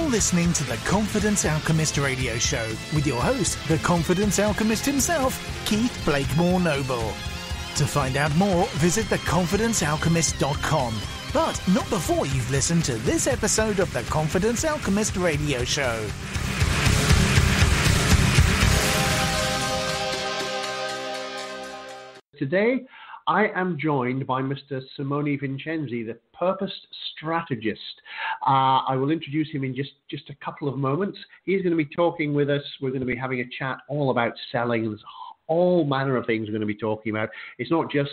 listening to the Confidence Alchemist radio show with your host, the Confidence Alchemist himself, Keith Blakemore Noble. To find out more, visit theconfidencealchemist.com. But not before you've listened to this episode of the Confidence Alchemist radio show. Today, I am joined by Mr. Simone Vincenzi, the Purpose Strategist. I will introduce him in just a couple of moments. He's going to be talking with us. We're going to be having a chat all about selling. There's all manner of things we're going to be talking about. It's not just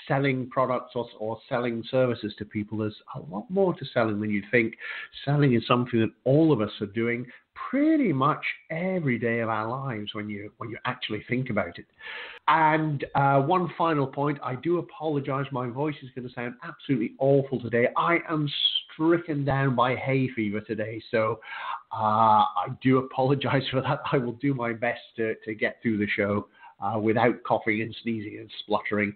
selling products or selling services to people. There's a lot more to selling than you think. Selling is something that all of us are doing pretty much every day of our lives when you actually think about it. And one final point, I do apologize. My voice is going to sound absolutely awful today. I am stricken down by hay fever today, so I do apologize for that. I will do my best to get through the show without coughing and sneezing and spluttering,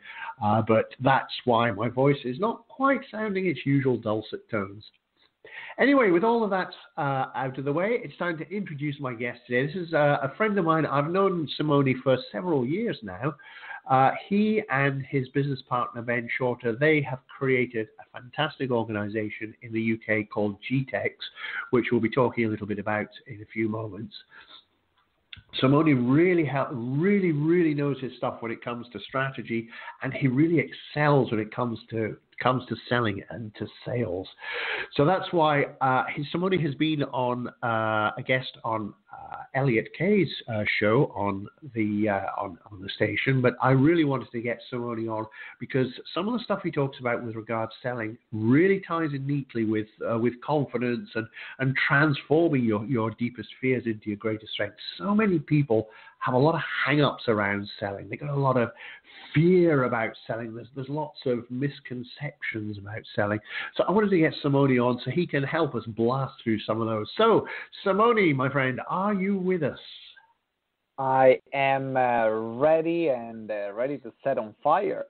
but that's why my voice is not quite sounding its usual dulcet tones. Anyway, with all of that out of the way, it's time to introduce my guest today. This is a friend of mine. I've known Simone for several years now. He and his business partner, Ben Shorter, they have created a fantastic organization in the UK called GTEx, which we'll be talking a little bit about in a few moments. Simone really knows his stuff when it comes to strategy, and he really excels when it comes to selling and to sales. So that's why Simone has been on a guest on Elliot Kay's show on the station, but I really wanted to get Simone on because some of the stuff he talks about with regards to selling really ties in neatly with confidence and transforming your deepest fears into your greatest strengths. So many people have a lot of hang-ups around selling. They got a lot of fear about selling. There's lots of misconceptions about selling. So I wanted to get Simone on so he can help us blast through some of those. So, Simone, my friend, are you with us? I am ready to set on fire.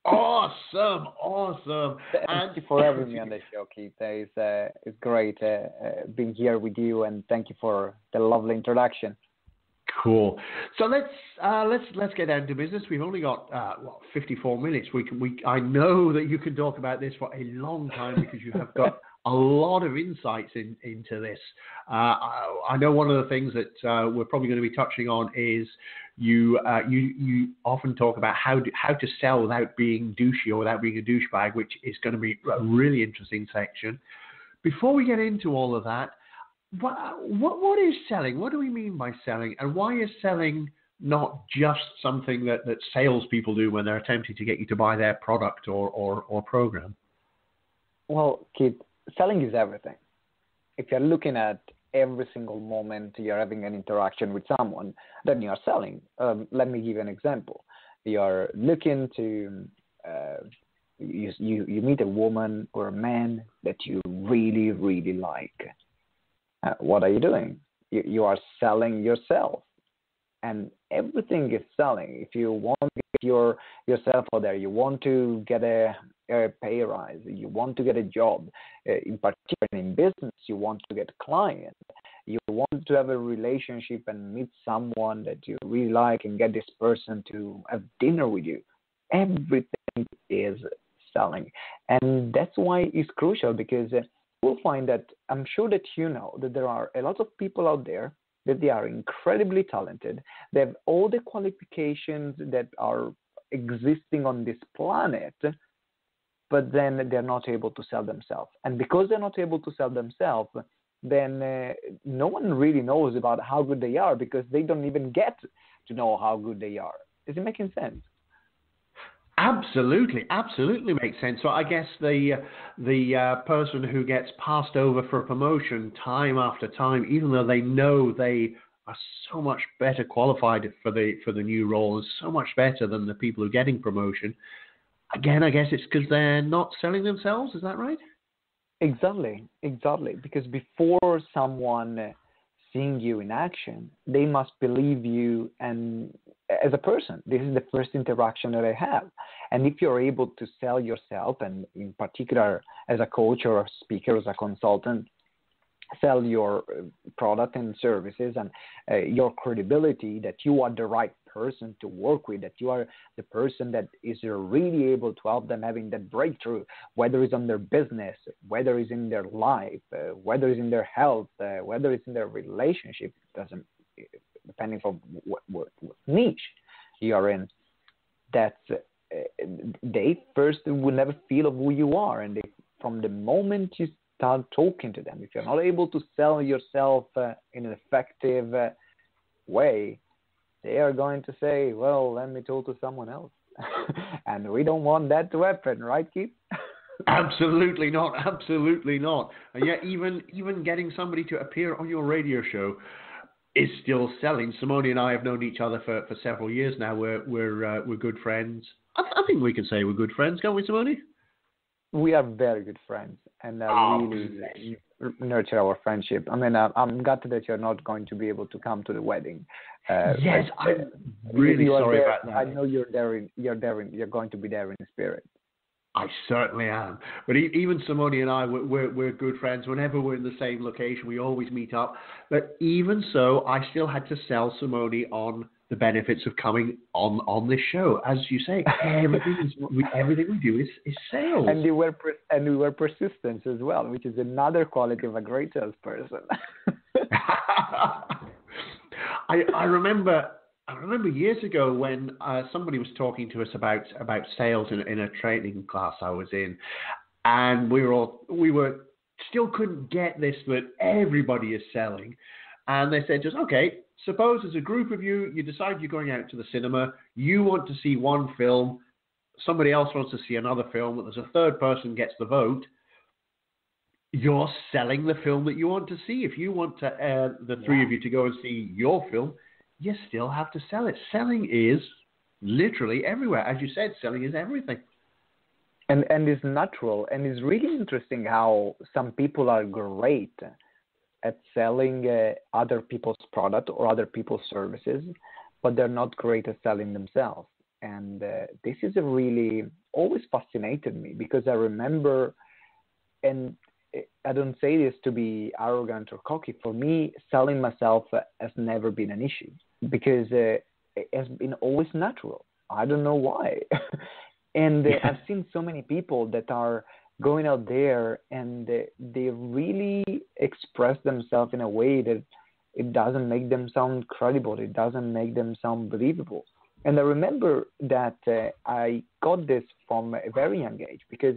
Awesome. Thank you for having me on the show, Keith. It's great being here with you, and thank you for the lovely introduction. Cool. So let's get down to business. We've only got 54 minutes. I know that you can talk about this for a long time because you have got a lot of insights into this. I know one of the things that we're probably going to be touching on is you often talk about how to sell without being douchey or without being a douchebag, which is going to be a really interesting section. Before we get into all of that, what is selling? What do we mean by selling? And why is selling not just something that salespeople do when they're attempting to get you to buy their product or program? Well, Keith, selling is everything. If you're looking at every single moment you're having an interaction with someone, then you're selling. Let me give you an example. You're looking to you meet a woman or a man that you really, really like. What are you doing? You are selling yourself, and everything is selling. If you want to get yourself out there, you want to get a pay rise, you want to get a job, in particular in business, you want to get a client, you want to have a relationship and meet someone that you really like and get this person to have dinner with you. Everything is selling, and that's why it's crucial because we'll find that I'm sure that you know that there are a lot of people out there that they are incredibly talented. They have all the qualifications that are existing on this planet, but then they're not able to sell themselves. And because they're not able to sell themselves, then no one really knows about how good they are because they don't even get to know how good they are. Is it making sense? Absolutely makes sense. So I guess the person who gets passed over for a promotion time after time, even though they know they are so much better qualified for the new role, is so much better than the people who are getting promotion. Again, I guess it's because they're not selling themselves. Is that right? Exactly. Because before someone seeing you in action, they must believe you and as a person. This is the first interaction that I have. And if you're able to sell yourself, and in particular as a coach or a speaker, as a consultant, sell your product and services, and your credibility that you are the right person to work with, that you are the person that is really able to help them having that breakthrough, whether it's on their business, whether it's in their life, whether it's in their health, whether it's in their relationship, doesn't, depending on what niche you are in, that they first will never feel of who you are, and from the moment you start talking to them, if you're not able to sell yourself in an effective way, they are going to say, well, let me talk to someone else. And we don't want that to happen, right, Keith? Absolutely not. Absolutely not. And yet, even getting somebody to appear on your radio show is still selling. Simone and I have known each other for several years now. We're good friends. I think we can say we're good friends, can't we, Simone? We are very good friends, and really nurture our friendship. I mean, I'm gutted that you're not going to be able to come to the wedding. Yes, I'm really sorry about that. I know you're going to be there in spirit. I certainly am. But even Simone and I, we're good friends. Whenever we're in the same location, we always meet up. But even so, I still had to sell Simone on the benefits of coming on this show. As you say, everything we do is sales. And we were persistent as well, which is another quality of a great salesperson. I remember years ago when somebody was talking to us about sales in a training class I was in, and we were still couldn't get this, that everybody is selling. And they said, just, okay, suppose as a group of you decide you're going out to the cinema, you want to see one film, somebody else wants to see another film, but there's a third person gets the vote. You're selling the film that you want to see. If you want the three of you to go and see your film, you still have to sell it. Selling is literally everywhere. As you said, selling is everything. And it's natural. And it's really interesting how some people are great at selling other people's product or other people's services, but they're not great at selling themselves. And this is really always fascinated me, because I remember, and I don't say this to be arrogant or cocky, for me, selling myself has never been an issue, because it has been always natural. I don't know why. And I've seen so many people that are going out there and they really express themselves in a way that it doesn't make them sound credible. It doesn't make them sound believable. And I remember that I got this from a very young age, because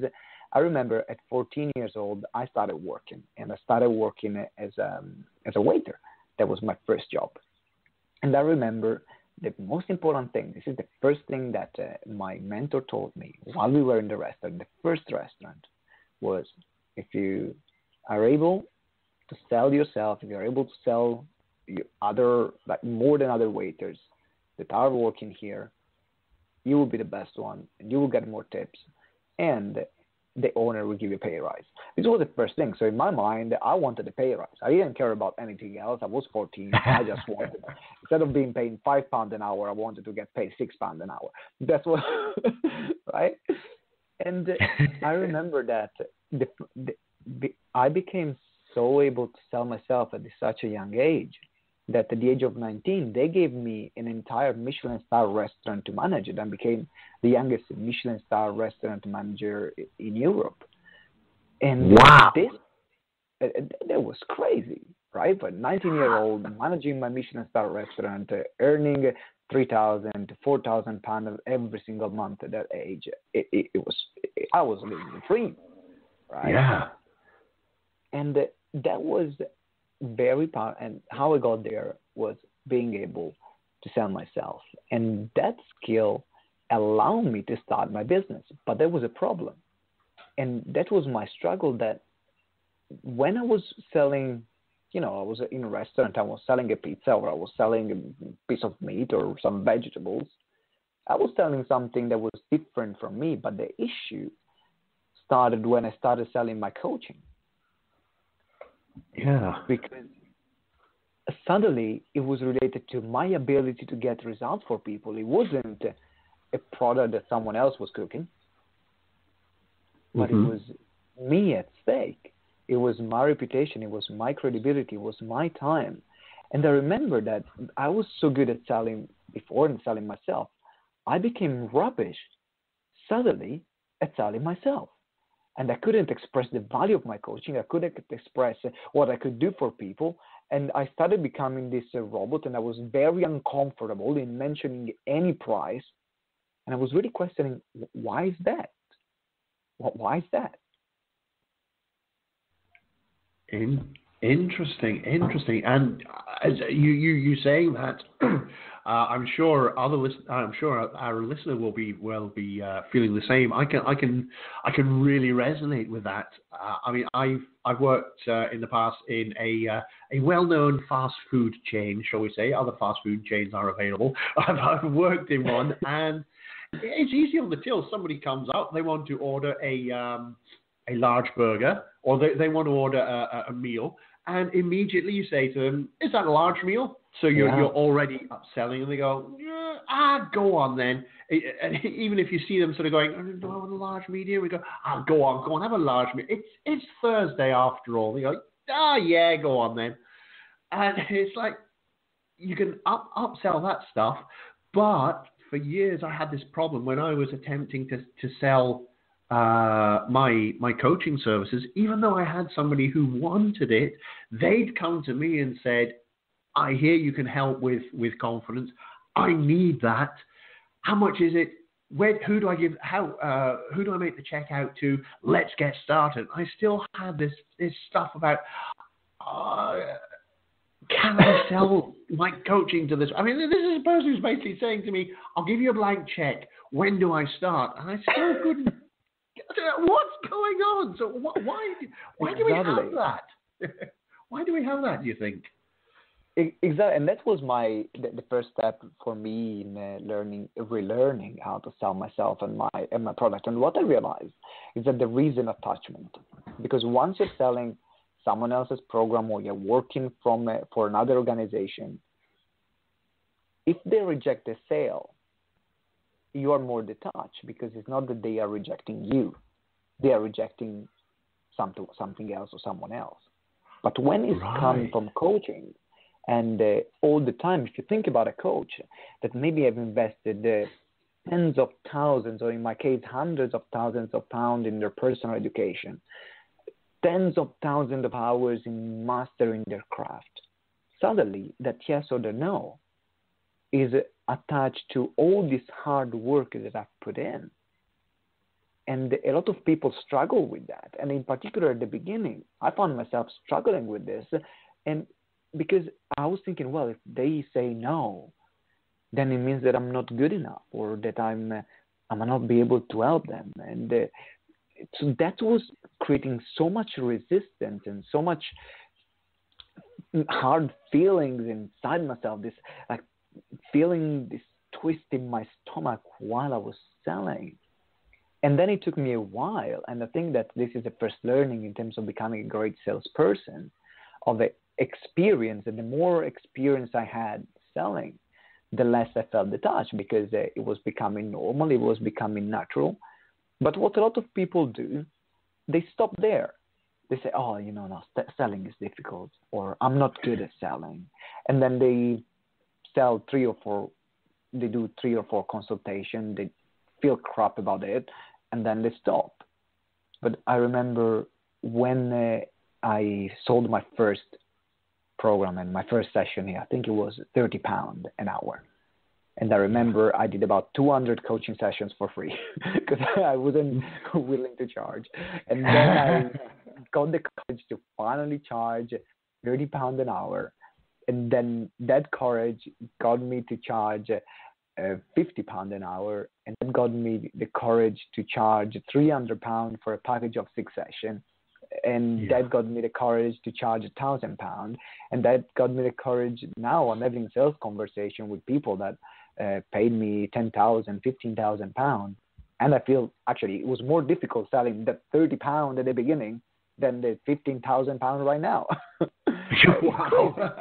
I remember at 14 years old, I started working, and I started working as a waiter. That was my first job. And I remember the most important thing, this is the first thing that my mentor told me while we were in the restaurant, the first restaurant, was if you are able to sell yourself, if you're able to sell more than other waiters that are working here, you will be the best one, and you will get more tips, and the owner will give you a pay rise. This was the first thing. So in my mind, I wanted a pay rise. I didn't care about anything else. I was 14. I just wanted, instead of being paid £5 an hour, I wanted to get paid £6 an hour. That's what, right? And I remember that I became so able to sell myself at such a young age that at the age of 19, they gave me an entire Michelin star restaurant to manage it, and became the youngest Michelin star restaurant manager in Europe. And wow, that was crazy, right? But 19-year-old managing my Michelin star restaurant, earning £3,000 to £4,000 every single month at that age. I was living the dream, right? Yeah. And that was very powerful. And how I got there was being able to sell myself. And that skill allowed me to start my business. But there was a problem. And that was my struggle, that when I was selling, I was in a restaurant, I was selling a pizza, or I was selling a piece of meat or some vegetables. I was selling something that was different from me. But the issue started when I started selling my coaching. Yeah. Because suddenly it was related to my ability to get results for people. It wasn't a product that someone else was cooking, but it was me at stake. It was my reputation. It was my credibility. It was my time. And I remember that I was so good at selling before and selling myself. I became rubbish suddenly at selling myself. And I couldn't express the value of my coaching. I couldn't express what I could do for people. And I started becoming this robot, and I was very uncomfortable in mentioning any price. And I was really questioning, why is that? Why is that? Interesting. And as you saying that, I'm sure our listener will be feeling the same. I can really resonate with that. I mean, I've worked in the past in a well-known fast food chain, shall we say? Other fast food chains are available. I've worked in one, and it's easy on the till. Somebody comes out, they want to order a large burger, or they want to order a meal, and immediately you say to them, "Is that a large meal?" So you're already upselling, and they go, "Go on then." And even if you see them sort of going, "Do I want a large medium?" We go, go on, have a large meal. It's Thursday after all. They go, yeah, go on then. And it's like you can upsell that stuff, but for years I had this problem when I was attempting to sell my coaching services. Even though I had somebody who wanted it, they'd come to me and said, "I hear you can help with confidence. I need that. How much is it? Who do I give? Who do I make the check out to? Let's get started." I still had this stuff about, can I sell my coaching to this? I mean, this is a person who's basically saying to me, "I'll give you a blank check. When do I start?" And I still couldn't. What's going on? So why do we have that? Why do we have that, do you think? Exactly, and that was the first step for me in relearning how to sell myself and my product. And what I realized is that there is an attachment, because once you're selling someone else's program or you're working for another organization, if they reject the sale, you are more detached, because it's not that they are rejecting you, they are rejecting something else or someone else. But when it's coming from coaching, and all the time, if you think about a coach that maybe have invested tens of thousands, or in my case, hundreds of thousands of pounds in their personal education, tens of thousands of hours in mastering their craft, suddenly that yes or the no is attached to all this hard work that I've put in. And a lot of people struggle with that. And in particular, at the beginning, I found myself struggling with this. And because I was thinking, well, if they say no, then it means that I'm not good enough, or that I might not be able to help them. And so that was creating so much resistance and so much hard feelings inside myself, this like feeling this twist in my stomach while I was selling. And then it took me a while, and I think that this is the first learning in terms of becoming a great salesperson, of the experience. And the more experience I had selling, the less I felt detached, because it was becoming normal, it was becoming natural. But what a lot of people do, they stop there. They say, "Oh, no, selling is difficult," or "I'm not good at selling." And then they do 3 or 4 consultations, they feel crap about it, and then they stop. But I remember when I sold my first program and my first session here, I think it was £30 an hour. And I remember I did about 200 coaching sessions for free because I wasn't willing to charge. And then I got the courage to finally charge £30 an hour. And then that courage got me to charge £50 an hour, and then got me the courage to charge £300 for a package of 6 sessions. And that got me the courage to charge £1,000. And that got me the courage. Now I'm having sales conversation with people that paid me £10,000, £15,000. And I feel actually it was more difficult selling the £30 at the beginning than the £15,000 right now. Wow.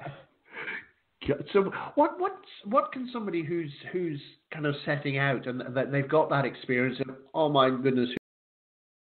So what can somebody who's kind of setting out and that they've got that experience of, oh my goodness,